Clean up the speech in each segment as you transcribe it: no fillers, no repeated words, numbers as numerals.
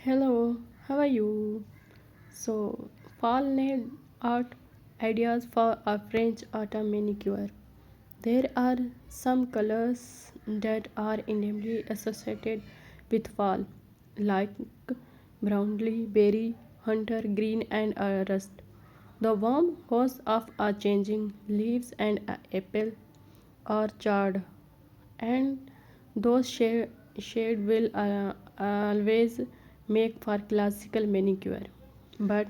Hello, how are you? So, fall nail art ideas for a French autumn manicure. There are some colors that are indelibly associated with fall, like brownly berry, hunter green, and rust. The warm hues of a changing leaves and apple orchard, and those shade will always make for classical manicure, but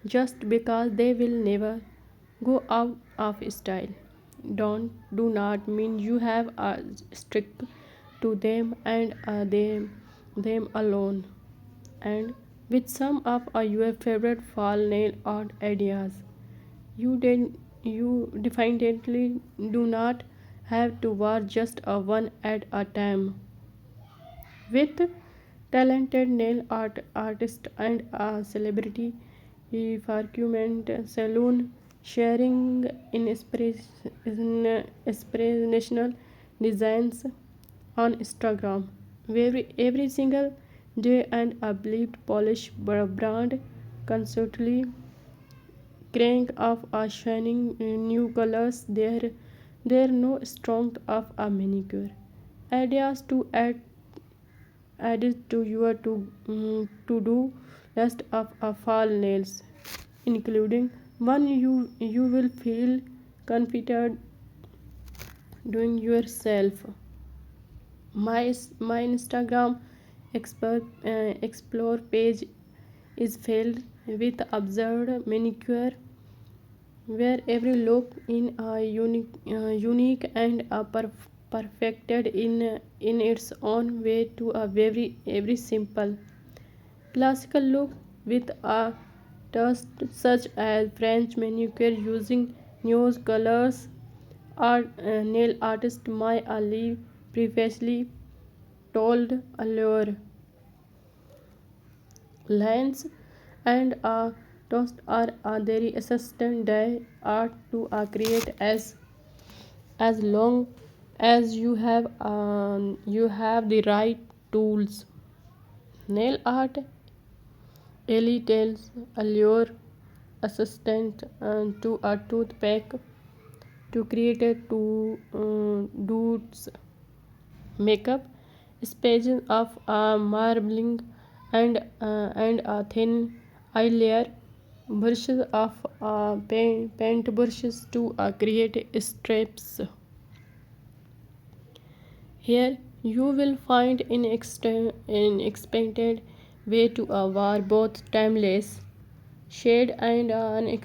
just because they will never go out of style don't do not mean you have stick to them and them alone. And with some of your favorite fall nail art ideas, you definitely do not have to wear just a one at a time. With talented nail artist and a celebrity Farcumment Saloon sharing inspirational designs on Instagram every single day, and a bleeped polish brand constantly crank of a shining new colors. There no strength of a manicure ideas to add it to your to do list of a fall nails, including one you will feel confident doing yourself. My Instagram explore page is filled with observed manicure where every look in a unique and perfected in its own way to a very simple classical look with a twist such as French manicure using nude colors. Nail artist Mai Ali previously told allure lines and a toast are a very assistant they are to create as long as you have the right tools. Nail art Ellie tells allure assistant to a toothpick to create a dude's makeup spaces of marbling and a thin eye layer brushes of paint brushes to create strips. Here you will find an expanded way to wear both timeless shade and unexpected